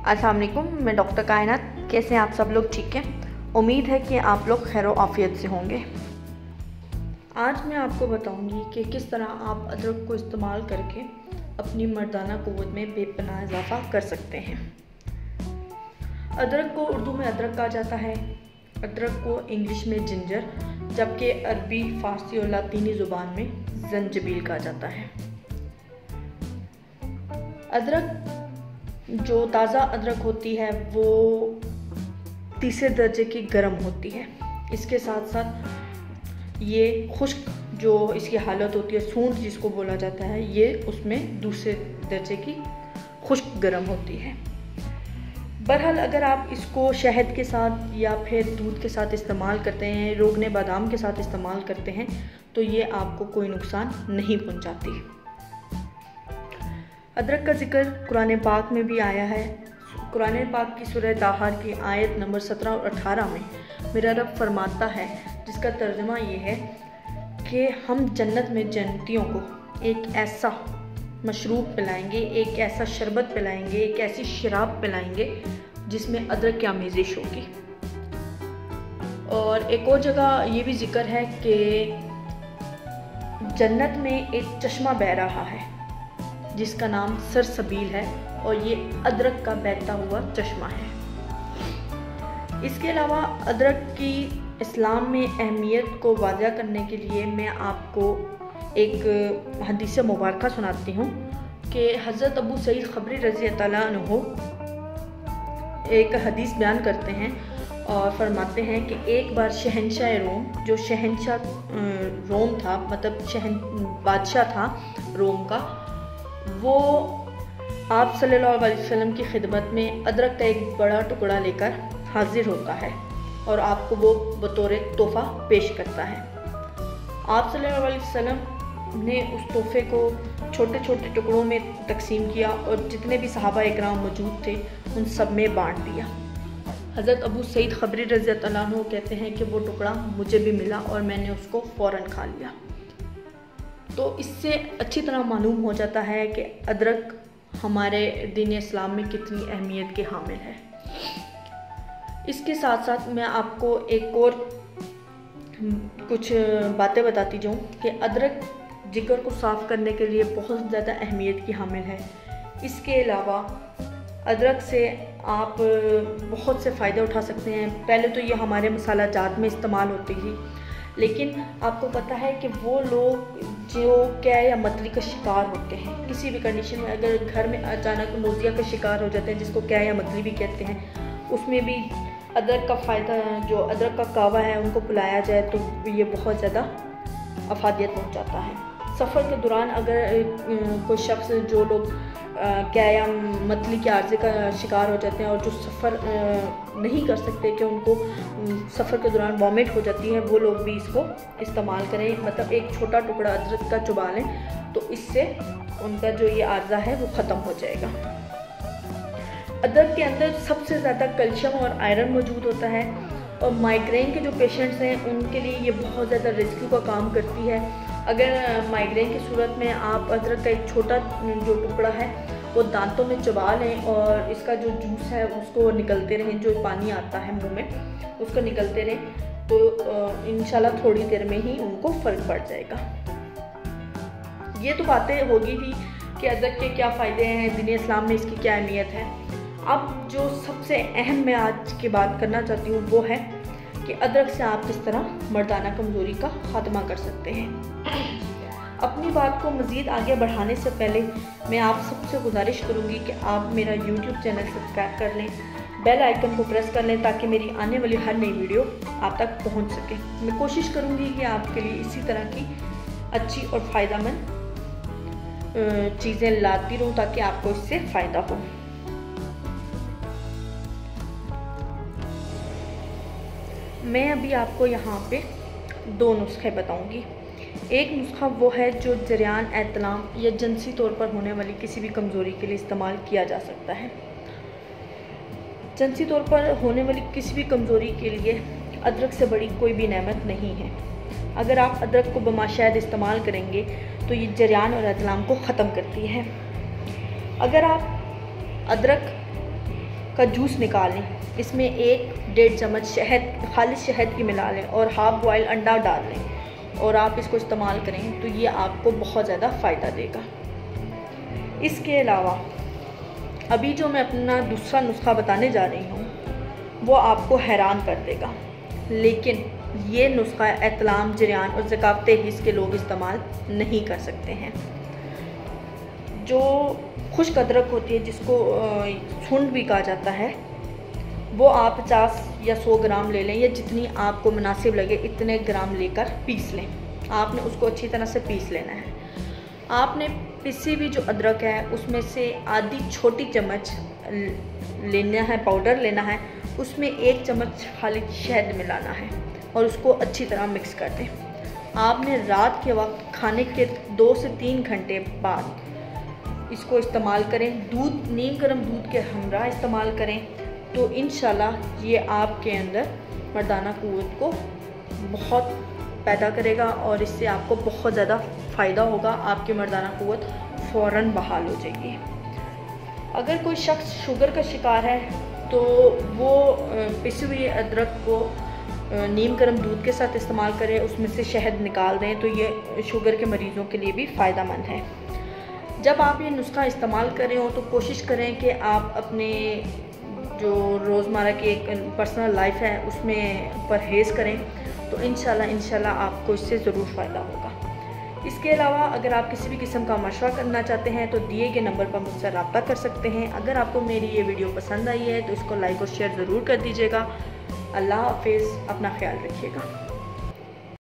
अस्सलाम वालेकुम, मैं डॉक्टर कायनात। कैसे हैं आप सब लोग? ठीक है, उम्मीद है कि आप लोग खैर आफियत से होंगे। आज मैं आपको बताऊंगी कि किस तरह आप अदरक को इस्तेमाल करके अपनी मर्दाना क़ुव्वत में बेपनाह इजाफ़ा कर सकते हैं। अदरक को उर्दू में अदरक कहा जाता है, अदरक को इंग्लिश में जिंजर, जबकि अरबी, फ़ारसी और लातीनी ज़ुबान में जंजबील कहा जाता है। अदरक जो ताज़ा अदरक होती है वो तीसरे दर्जे की गर्म होती है। इसके साथ साथ ये खुश्क जो इसकी हालत होती है, सूंठ जिसको बोला जाता है, ये उसमें दूसरे दर्जे की खुश्क गर्म होती है। बहरहाल अगर आप इसको शहद के साथ या फिर दूध के साथ इस्तेमाल करते हैं, रोगने बादाम के साथ इस्तेमाल करते हैं, तो ये आपको कोई नुकसान नहीं पहुंचाती। अदरक का जिक्र कुरान पाक में भी आया है। कुरान पाक की सूरह ताहा की आयत नंबर 17 और 18 में मेरा रब फरमाता है, जिसका तर्जुमा ये है कि हम जन्नत में जन्नतियों को एक ऐसा मशरूब पिलाएंगे, एक ऐसा शरबत पिलाएंगे, एक ऐसी शराब पिलाएंगे जिसमें अदरक की आमेज़िश होगी। और एक और जगह ये भी जिक्र है कि जन्नत में एक चश्मा बह रहा है जिसका नाम सरसबील है, और ये अदरक का बहता हुआ चश्मा है। इसके अलावा अदरक की इस्लाम में अहमियत को वाज़ह करने के लिए मैं आपको एक हदीस मुबारक सुनाती हूँ कि हज़रत अबू सईद ख़बरी रज़ी अल्लाह अन्हु एक हदीस बयान करते हैं और फरमाते हैं कि एक बार शहनशाह रोम, जो शहनशाह रोम था, मतलब बादशाह था रोम का, वो आप सल्लल्लाहु अलैहि वसल्लम की खिदमत में अदरक का एक बड़ा टुकड़ा लेकर हाजिर होता है और आपको वो बतौर तोहफ़ा पेश करता है। आप सल्लल्लाहु अलैहि वसल्लम ने उस तोहफ़े को छोटे छोटे टुकड़ों में तकसीम किया और जितने भी सहाबा इकराम मौजूद थे उन सब में बांट दिया। हज़रत अबू सईद ख़बरी रज़ी अल्लाह अन्हु कहते हैं कि वो टुकड़ा मुझे भी मिला और मैंने उसको फ़ौरन खा लिया। तो इससे अच्छी तरह मालूम हो जाता है कि अदरक हमारे दीन इस्लाम में कितनी अहमियत के हामिल है। इसके साथ साथ मैं आपको एक और कुछ बातें बताती जाऊँ कि अदरक जिगर को साफ़ करने के लिए बहुत ज़्यादा अहमियत की हामिल है। इसके अलावा अदरक से आप बहुत से फ़ायदे उठा सकते हैं। पहले तो ये हमारे मसाला जात में इस्तेमाल होती थी, लेकिन आपको पता है कि वो लोग जो क्या या मतली का शिकार होते हैं, किसी भी कंडीशन में अगर घर में अचानक नोज़िया का शिकार हो जाते हैं, जिसको क्या या मतली भी कहते हैं, उसमें भी अदरक का फ़ायदा, जो अदरक का कावा है, उनको पिलाया जाए तो ये बहुत ज़्यादा अफादियत पहुँचाता है। सफ़र के दौरान अगर कोई शख्स, जो लोग क्या या मतली के आर्ज़े का शिकार हो जाते हैं और जो सफ़र नहीं कर सकते, कि उनको सफ़र के दौरान वॉमिट हो जाती है, वो लोग भी इसको इस्तेमाल करें। मतलब एक छोटा टुकड़ा अदरक का चबा लें तो इससे उनका जो ये आर्ज़ा है वो ख़त्म हो जाएगा। अदरक के अंदर सबसे ज़्यादा कैल्शियम और आयरन मौजूद होता है, और माइग्रेन के जो पेशेंट्स हैं उनके लिए ये बहुत ज़्यादा रेस्क्यू का काम करती है। अगर माइग्रेन की सूरत में आप अदरक का एक छोटा जो टुकड़ा है वो दांतों में चबा लें और इसका जो जूस है उसको निकलते रहें, जो पानी आता है मुंह में उसको निकलते रहें, तो इंशाल्लाह थोड़ी देर में ही उनको फ़र्क पड़ जाएगा। ये तो बातें होगी थी कि अदरक के क्या फ़ायदे हैं, दीन इस्लाम में इसकी क्या अहमियत है। अब जो सबसे अहम मैं आज की बात करना चाहती हूँ वो है कि अदरक से आप किस तरह मर्दाना कमज़ोरी का ख़ात्मा कर सकते हैं। अपनी बात को मज़ीद आगे बढ़ाने से पहले मैं आप सबसे गुजारिश करूँगी कि आप मेरा YouTube चैनल सब्सक्राइब कर लें, बेल आइकन को प्रेस कर लें, ताकि मेरी आने वाली हर नई वीडियो आप तक पहुँच सके। मैं कोशिश करूँगी कि आपके लिए इसी तरह की अच्छी और फ़ायदेमंद चीज़ें लाती रहूँ ताकि आपको इससे फ़ायदा हो। मैं अभी आपको यहाँ पे 2 नुस्खे बताऊँगी। एक नुस्खा वो है जो जरियान एतलाम या जिनसी तौर पर होने वाली किसी भी कमज़ोरी के लिए इस्तेमाल किया जा सकता है। जिनसी तौर पर होने वाली किसी भी कमज़ोरी के लिए अदरक से बड़ी कोई भी नेमत नहीं है। अगर आप अदरक को बमाशायद इस्तेमाल करेंगे तो ये जरियान और एतलाम को ख़त्म करती है। अगर आप अदरक का जूस निकाल लें, इसमें 1-1.5 चम्मच शहद, खालिश शहद की मिला लें और हाफ बॉयल अंडा डाल लें और आप इसको इस्तेमाल करें तो ये आपको बहुत ज़्यादा फ़ायदा देगा। इसके अलावा अभी जो मैं अपना दूसरा नुस्खा बताने जा रही हूँ वो आपको हैरान कर देगा, लेकिन ये नुस्खा एतलाम, जरियान और ज़कात हिस्स के लोग इस्तेमाल नहीं कर सकते हैं। जो खुश्क अदरक होती है, जिसको सुंड भी कहा जाता है, वो आप 50 या 100 ग्राम ले लें या जितनी आपको मुनासिब लगे इतने ग्राम लेकर पीस लें। आपने उसको अच्छी तरह से पीस लेना है। आपने पिसी हुई जो अदरक है उसमें से आधी छोटी चम्मच लेना है, पाउडर लेना है, उसमें 1 चम्मच खाली शहद मिलाना है और उसको अच्छी तरह मिक्स कर दें। आपने रात के वक्त खाने के 2 से 3 घंटे बाद इसको इस्तेमाल करें। दूध, नीम गर्म दूध के हमरा इस्तेमाल करें तो इंशाल्लाह ये आपके अंदर मर्दाना क़ुव्वत को बहुत पैदा करेगा और इससे आपको बहुत ज़्यादा फ़ायदा होगा। आपकी मर्दाना क़ुव्वत फ़ौरन बहाल हो जाएगी। अगर कोई शख्स शुगर का शिकार है तो वो पिसी हुई अदरक को नीम गर्म दूध के साथ इस्तेमाल करें, उसमें से शहद निकाल दें तो ये शुगर के मरीज़ों के लिए भी फ़ायदेमंद है। जब आप ये नुस्खा इस्तेमाल कर रहे हो तो कोशिश करें कि आप अपने जो रोज़मर्रा की एक पर्सनल लाइफ है उसमें परहेज़ करें तो इंशाल्लाह आपको इससे ज़रूर फ़ायदा होगा। इसके अलावा अगर आप किसी भी किस्म का मशवरा करना चाहते हैं तो दिए गए नंबर पर मुझसे रब्ता कर सकते हैं। अगर आपको मेरी ये वीडियो पसंद आई है तो इसको लाइक और शेयर ज़रूर कर दीजिएगा। अल्लाह हाफ़िज़, अपना ख्याल रखिएगा।